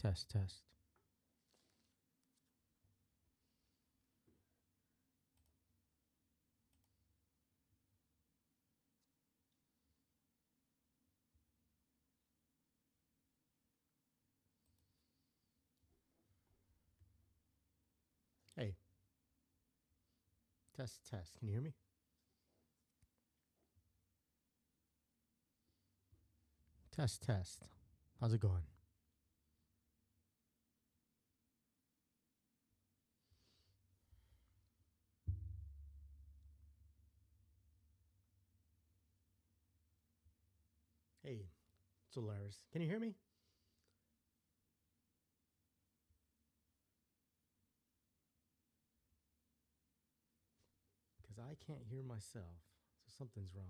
Test, test. Hey. Test, test. Can you hear me? Test, test. How's it going? Hey, it's Solaris. Can you hear me? Because I can't hear myself, so something's wrong.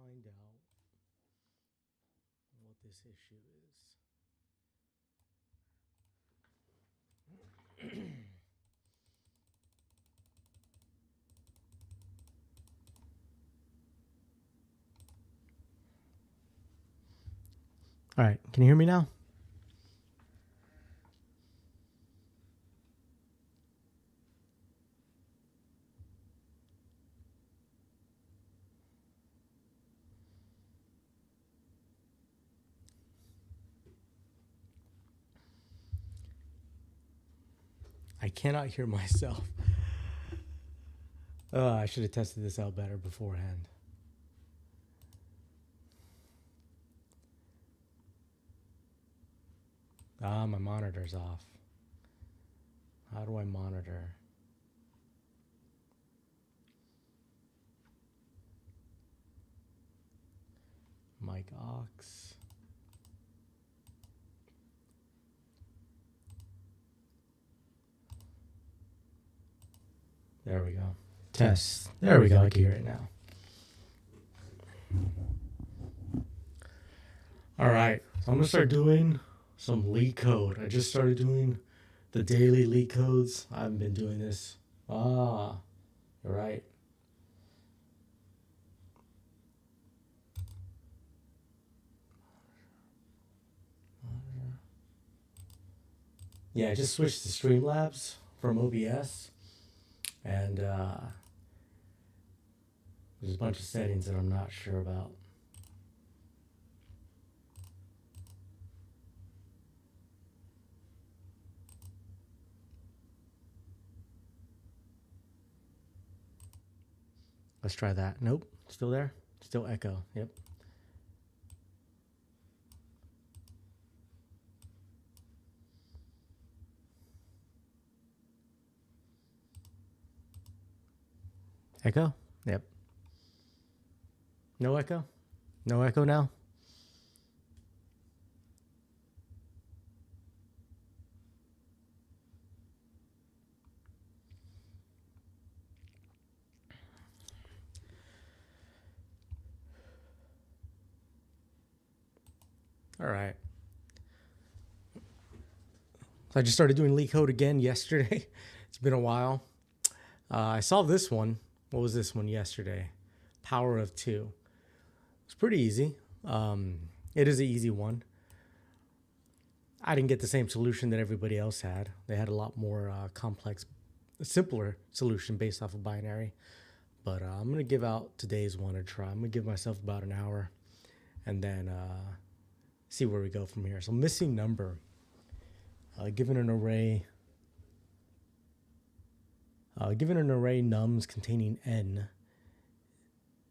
find out what this issue is. All right, can you hear me now? I cannot hear myself. I should have tested this out better beforehand. My monitor's off. How do I monitor? Mic aux. There we go. Test. There we go. I can hear it now. All right. So I'm going to start doing some LeetCode. I just started doing the daily LeetCodes. I haven't been doing this. You're right. Yeah, I just switched to Streamlabs from OBS. And there's a bunch of settings that I'm not sure about. Let's try that. Nope. Still there? Still echo. Yep. Echo? Yep. No echo? No echo now? All right. So I just started doing LeetCode again yesterday. It's been a while. I saw this one. What was this one yesterday? Power of 2. It's pretty easy. It is an easy one. I didn't get the same solution that everybody else had. They had a lot more complex, simpler solution based off of binary. But I'm going to give out today's one a try. I'm going to give myself about an hour and then see where we go from here. So missing number. Given an array nums containing n,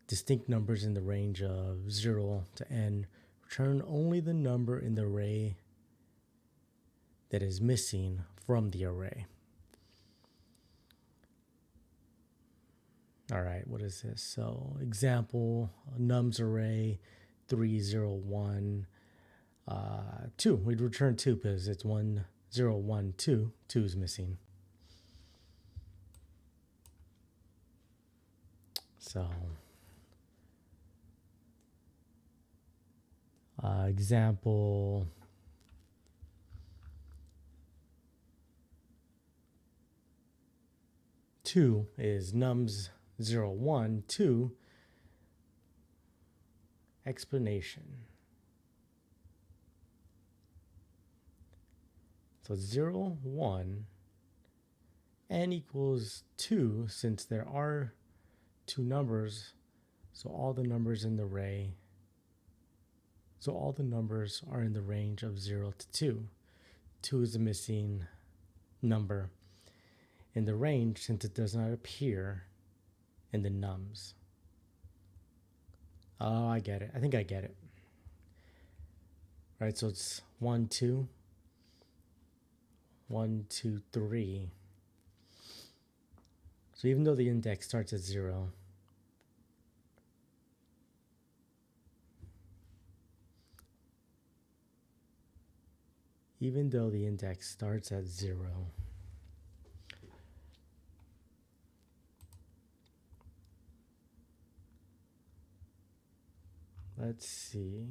distinct numbers in the range of 0 to n, return only the number in the array that is missing from the array. All right, what is this? So example, nums array 3, 0, 1, 2. We'd return 2 because it's 1, 0, 1, 2. 2 is missing. So example 2 is nums 0, 1, 2 explanation. So 0, 1, n equals 2 since there are 2 numbers, so all the numbers in the array, so all the numbers are in the range of 0 to 2. 2 is the missing number in the range since it does not appear in the nums. Oh, I get it. I think I get it. Right, so it's 1, 2, 1, 2, 3. So even though the index starts at 0, even though the index starts at 0, Let's see.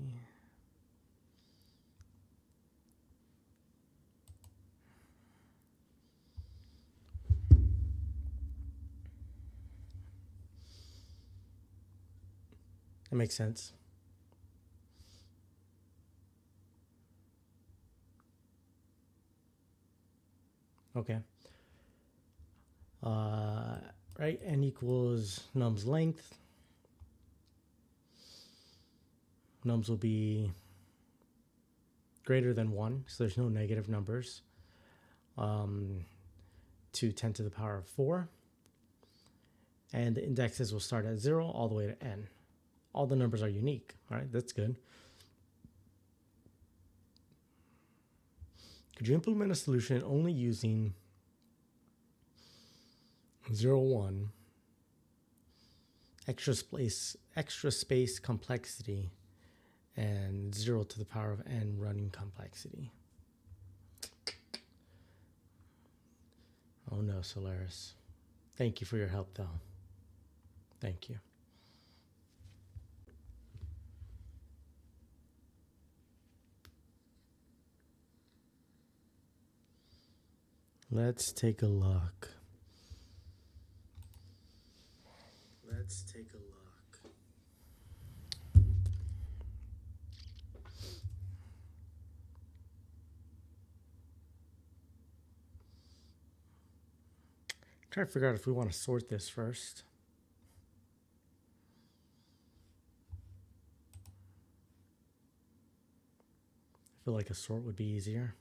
That makes sense. Okay. Right, n equals num's length. Nums will be greater than 1, so there's no negative numbers, to 10 to the power of 4. And the indexes will start at 0 all the way to n. All the numbers are unique. All right, that's good. Could you implement a solution only using 0, 1, extra space complexity, and 0 to the power of n running complexity? Oh no, Solaris. Thank you for your help, though. Thank you. Let's take a look. Try to figure out if we want to sort this first. I feel like a sort would be easier.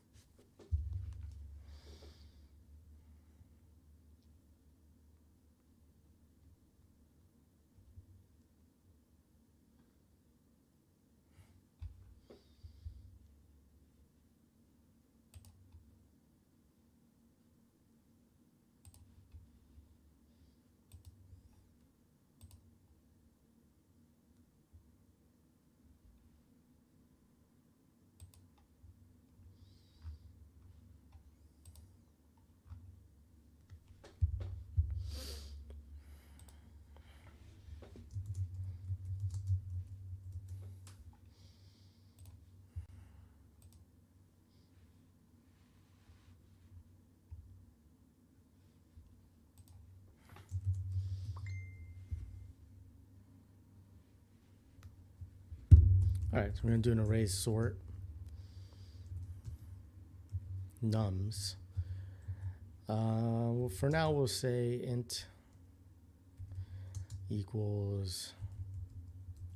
All right, so we're going to do an array sort. Nums. Well, for now, we'll say int equals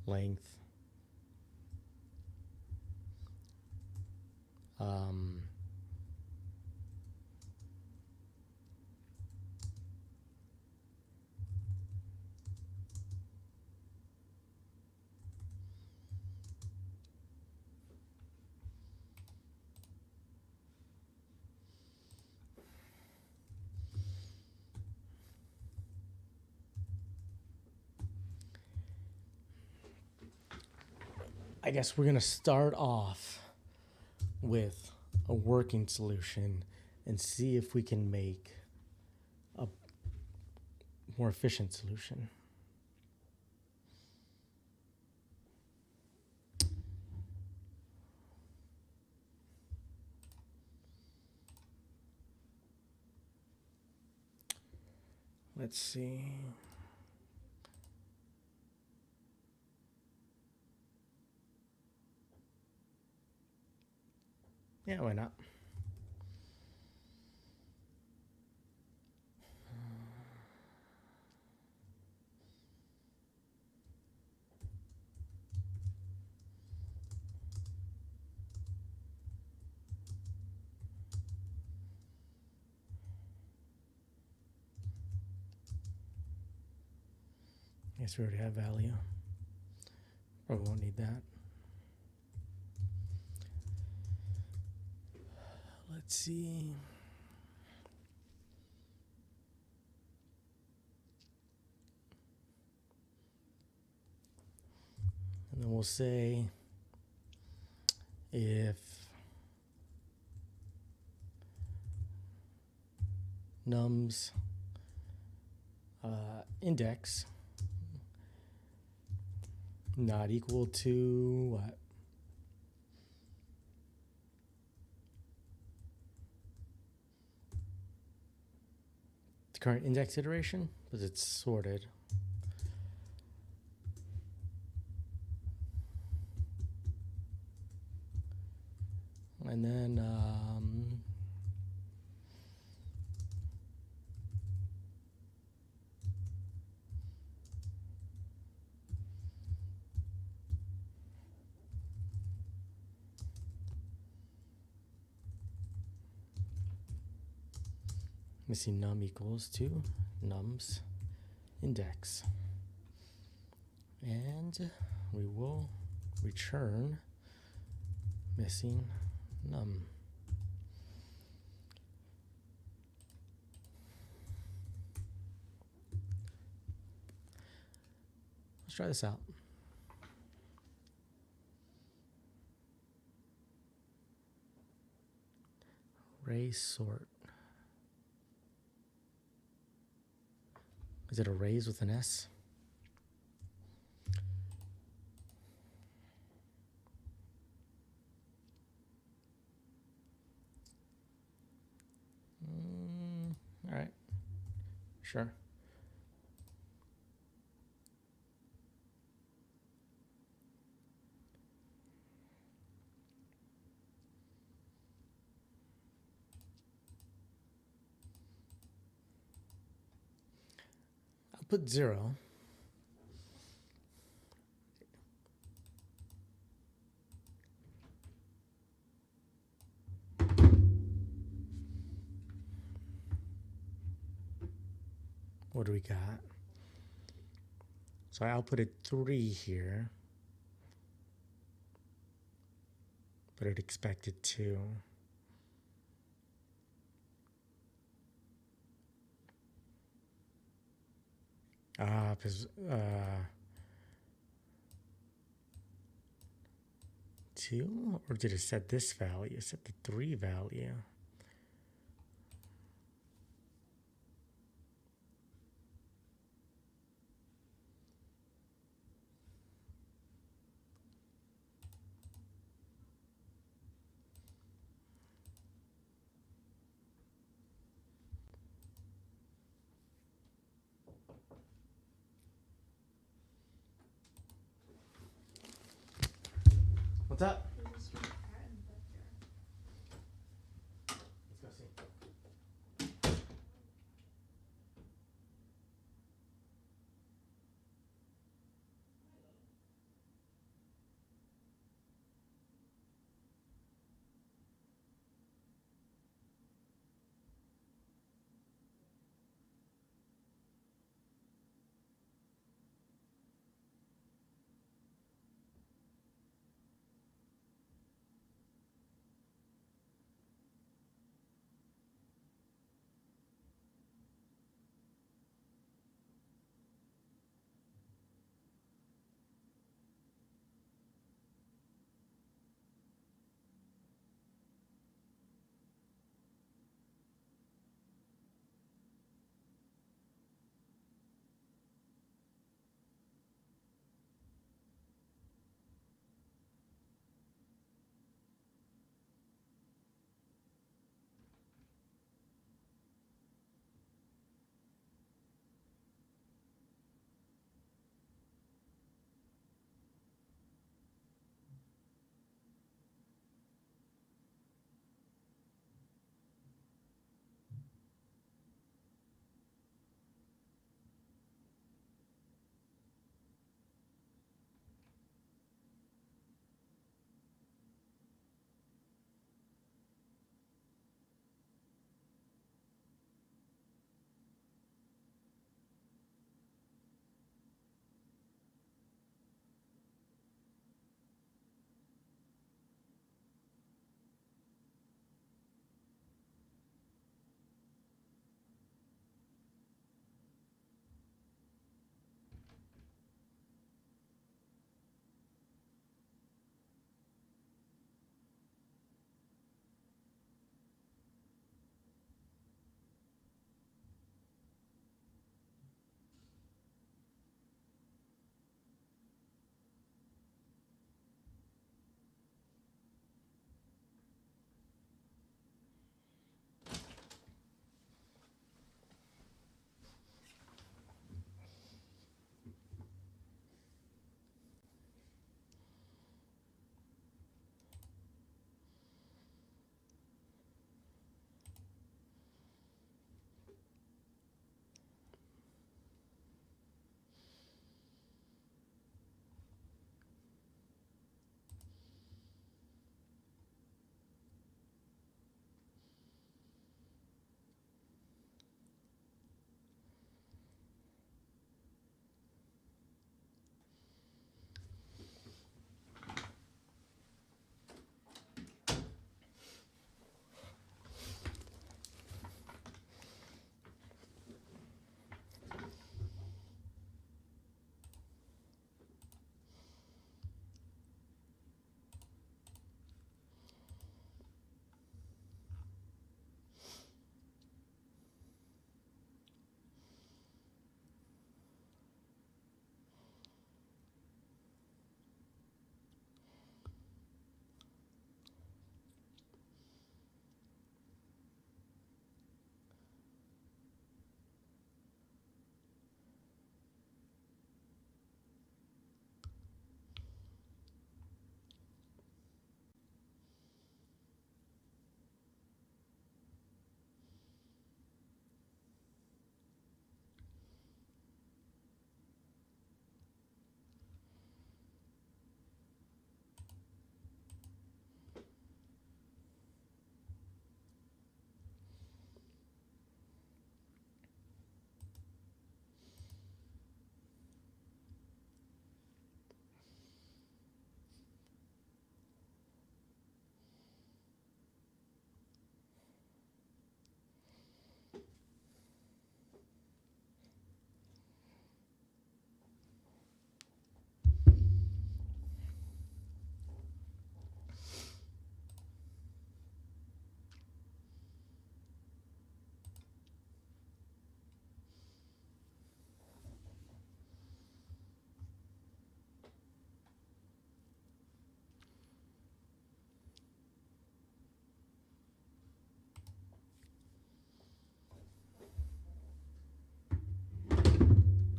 length. I guess we're going to start off with a working solution and see if we can make a more efficient solution. Let's see. Yeah, why not? I guess we already have value. Probably won't need that. Let's see. And then we'll say if nums index not equal to what? The current index iteration, because it's sorted. And then missing num equals to nums index. And we will return missing num. Let's try this out. Array sort. Is it arrays with an S? All right, sure. I'll put 0. What do we got? So I outputted 3 here, but it expected 2. Because 2, or did it set this value? It set the 3 value. What's up? Let's go see.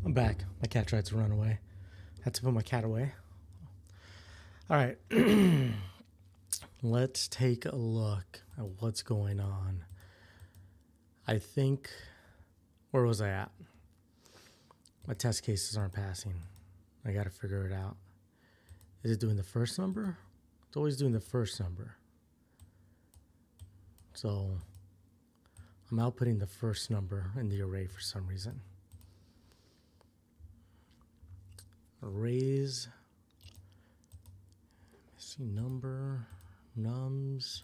I'm back. My cat tried to run away. Had to put my cat away. All right. Let's take a look at what's going on. I think, where was I at? My test cases aren't passing. I got to figure it out. Is it doing the first number? It's always doing the first number. So I'm outputting the first number in the array for some reason. Arrays, missing number, nums.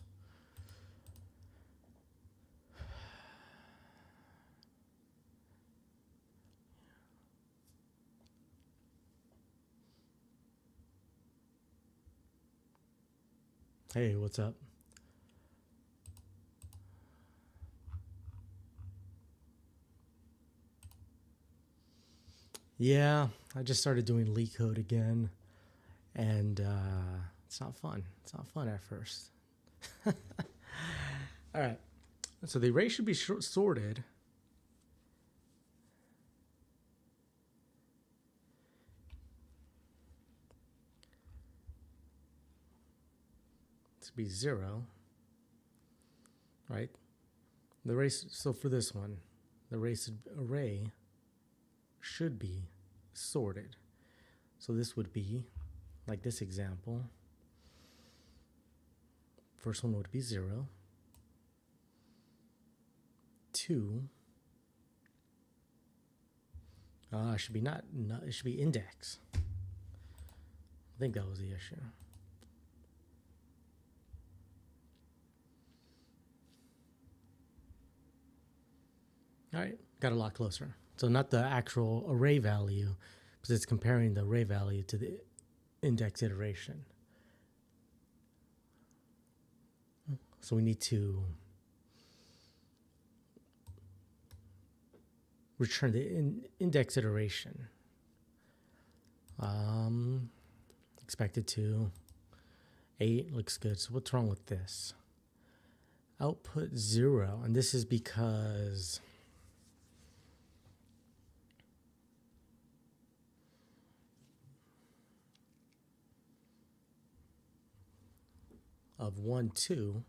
Hey, what's up? Yeah, I just started doing LeetCode again, and it's not fun. It's not fun at first. All right, so the array should be sorted. To be 0, right? The array, so for this one, the array should be sorted. So this would be, like this example, first one would be 0, 2, it should be not, it should be index. I think that was the issue. All right, got a lot closer. So not the actual array value, because it's comparing the array value to the index iteration. So we need to return the index iteration. Expected to 8 looks good. So what's wrong with this? Output 0, and this is because of 1, 2.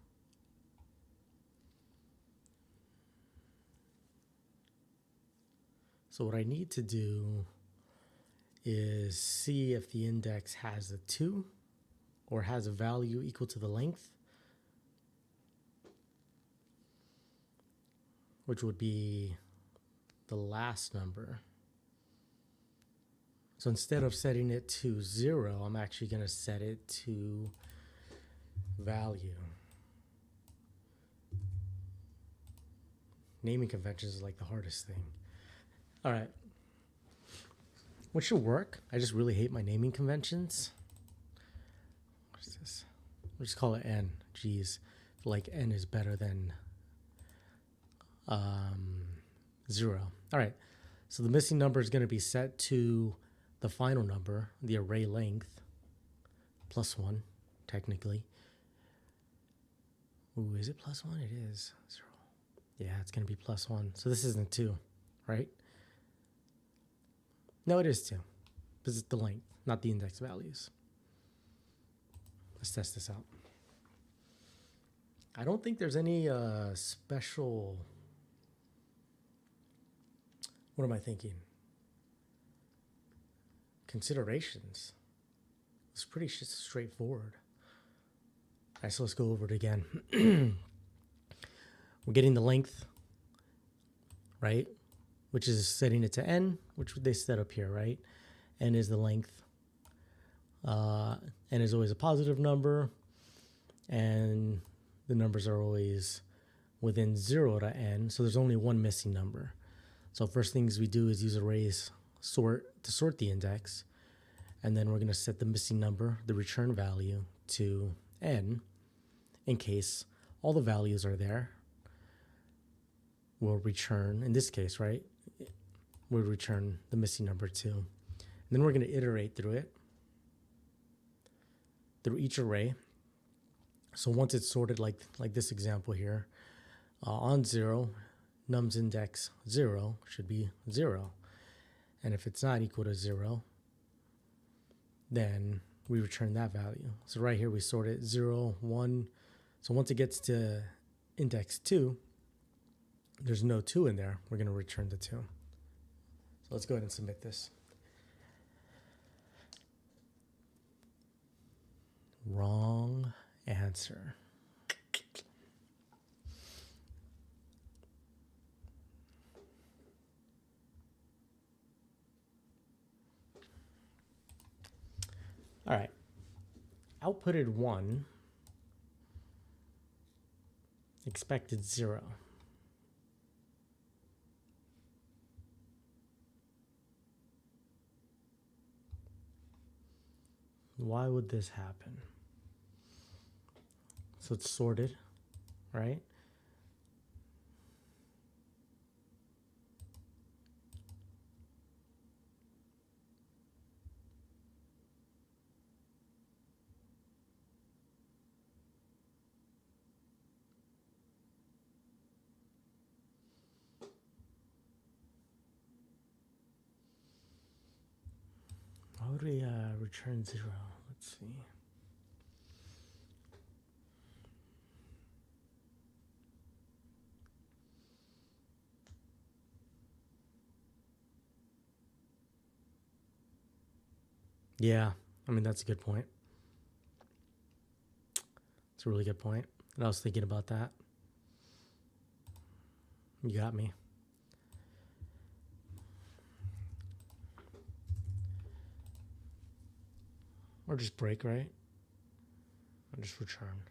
So what I need to do is see if the index has a 2 or has a value equal to the length, which would be the last number. So instead of setting it to 0, I'm actually going to set it to value. Naming conventions is like the hardest thing. All right. What should work? I just really hate my naming conventions. What is this? We'll just call it n. Geez. Like n is better than 0. All right. So the missing number is going to be set to the final number, the array length, plus 1, technically. Ooh, is it plus 1? It is 0. Yeah, it's going to be plus 1. So this isn't 2, right? No, it is 2. Because it's the length, not the index values. Let's test this out. I don't think there's any special... What am I thinking? Considerations. It's pretty straightforward. All right, so let's go over it again. We're getting the length, right? Which is setting it to n, which they set up here, right? N is the length. N is always a positive number, and the numbers are always within 0 to n, so there's only one missing number. So first things we do is use arrays to sort the index, and then we're going to set the missing number, the return value, to n in case all the values are there. We'll return, in this case, right, we'll return the missing number 2. And then we're going to iterate through it, through each array. So once it's sorted like this example here, on 0, num's index 0 should be 0. And if it's not equal to 0, then we return that value. So right here we sort it 0, 1. So once it gets to index 2, there's no 2 in there. We're going to return the 2. So let's go ahead and submit this. Wrong answer. All right. Outputted 1. Expected 0. Why would this happen? So it's sorted, right? How would we return 0? Let's see. Yeah, I mean, that's a good point. It's a really good point. And I was thinking about that. You got me. Or just break, right? Or just return.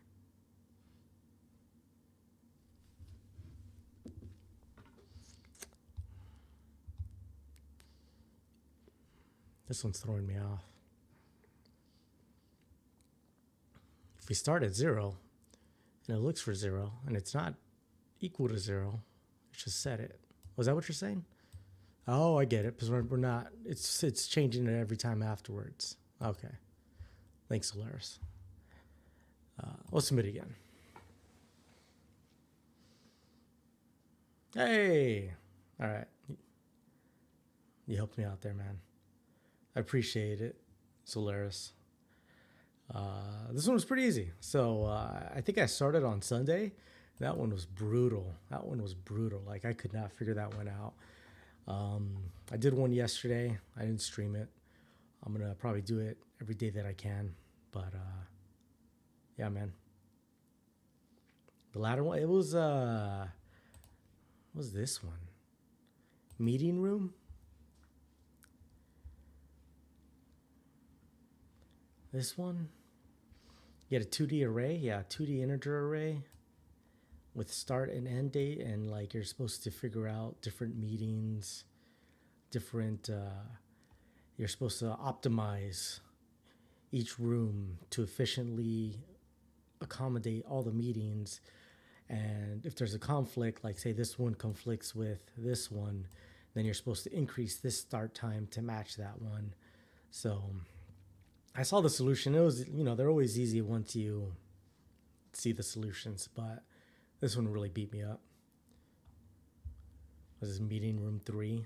This one's throwing me off. If we start at 0, and it looks for 0, and it's not equal to 0, just set it. Was that what you're saying? Oh, I get it, because we're not, it's changing it every time afterwards. Okay. Thanks, Solaris. We'll submit again. Hey! All right. You helped me out there, man. I appreciate it, Solaris. This one was pretty easy. So I think I started on Sunday. That one was brutal. Like, I could not figure that one out. I did one yesterday. I didn't stream it. I'm going to probably do it every day that I can. But, yeah, man. The latter one, it was, what was this one? Meeting room? This one? You had a 2D array? Yeah, 2D integer array with start and end date. And, like, you're supposed to figure out different meetings, you're supposed to optimize each room to efficiently accommodate all the meetings. And if there's a conflict, like say this one conflicts with this one, then you're supposed to increase this start time to match that one. So I saw the solution. It was, they're always easy once you see the solutions, but this one really beat me up. This is meeting room 3.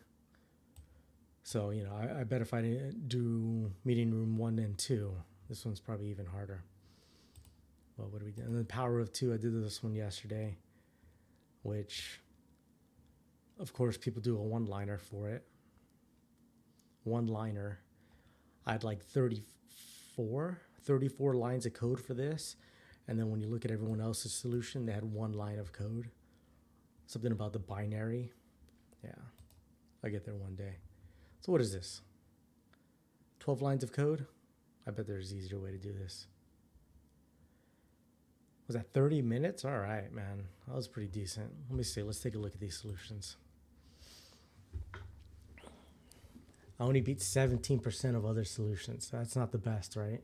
So, I bet if I didn't do meeting room 1 and 2, this one's probably even harder. Well, what do we do? And then power of 2, I did this one yesterday, which, of course, people do a one-liner for it. One-liner. I had like 34 lines of code for this. And then when you look at everyone else's solution, they had 1 line of code. Something about the binary. Yeah, I'll get there one day. So what is this? 12 lines of code? I bet there's an easier way to do this. Was that 30 minutes? All right, man. That was pretty decent. Let me see. Let's take a look at these solutions. I only beat 17% of other solutions. That's not the best, right?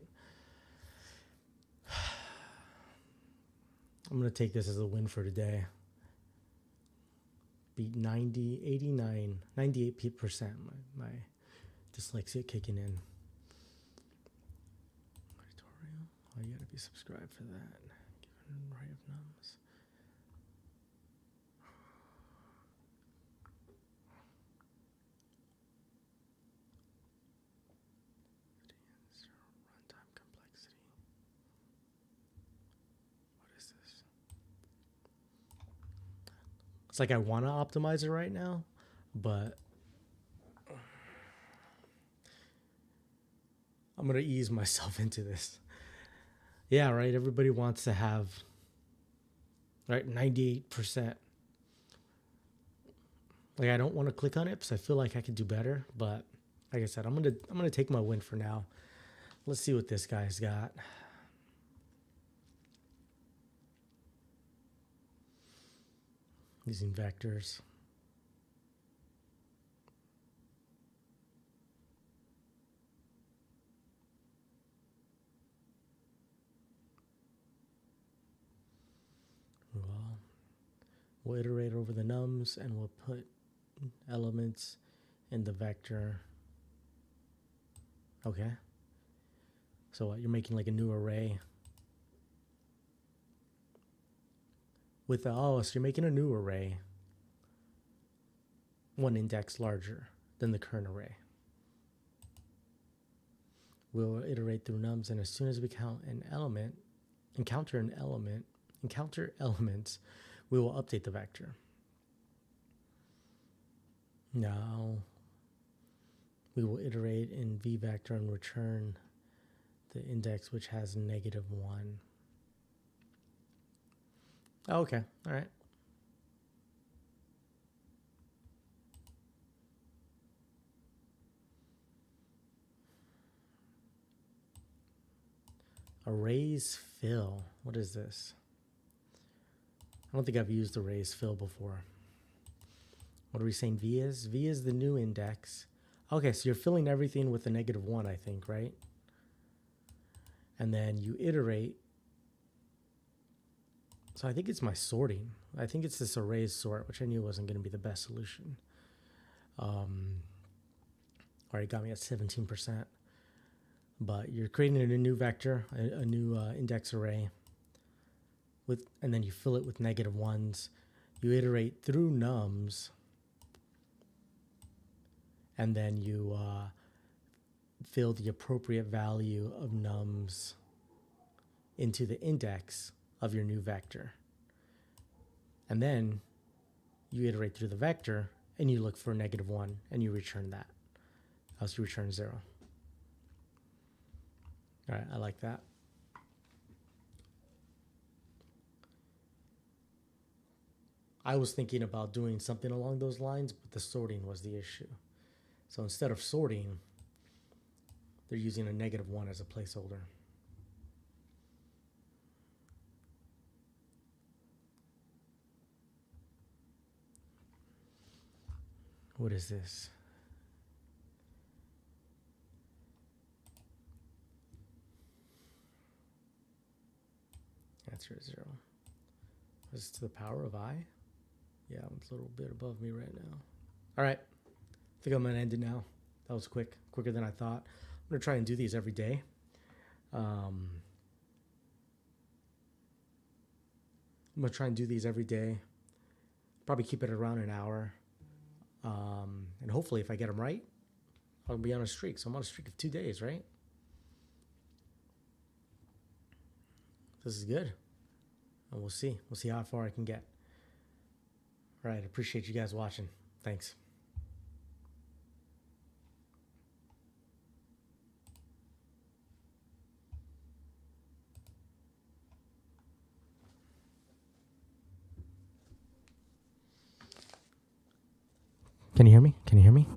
I'm going to take this as a win for today. Beat 90, 89, 98%. My dyslexia kicking in. Tutorial. Oh, you got to be subscribed for that. Given array of nums. It's like I want to optimize it right now, but I'm going to ease myself into this. Yeah, right. Everybody wants to have, right, 98%. Like, I don't want to click on it because I feel like I could do better. But like I said, I'm gonna take my win for now. Let's see what this guy's got. Using vectors. Well, we'll iterate over the nums and we'll put elements in the vector. Okay. So what, you're making like a new array with the, oh, so you're making a new array one index larger than the current array. We'll iterate through nums, and as soon as we encounter elements, we will update the vector. Now we will iterate in vvector and return the index which has -1. Oh, okay, all right. Arrays fill. What is this? I don't think I've used arrays fill before. What are we saying V is? V is the new index. Okay, so you're filling everything with a -1, I think, right? And then you iterate. So I think it's my sorting. I think it's this arrays sort, which I knew wasn't going to be the best solution. Already got me at 17%. But you're creating a new vector, a new index array, and then you fill it with -1s. You iterate through nums, and then you fill the appropriate value of nums into the index of your new vector. And then you iterate through the vector, and you look for -1, and you return that. Else you return 0. All right, I like that. I was thinking about doing something along those lines, but the sorting was the issue. So instead of sorting, they're using a -1 as a placeholder. What is this? Answer is 0. Is this to the power of I? Yeah, it's a little bit above me right now. All right. I think I'm going to end it now. That was quicker than I thought. I'm going to try and do these every day. I'm going to try and do these every day. Probably keep it around an hour. And hopefully if I get them right, I'll be on a streak. So I'm on a streak of 2 days, right? This is good. And we'll see. We'll see how far I can get. All right. Appreciate you guys watching. Thanks. Can you hear me? Can you hear me?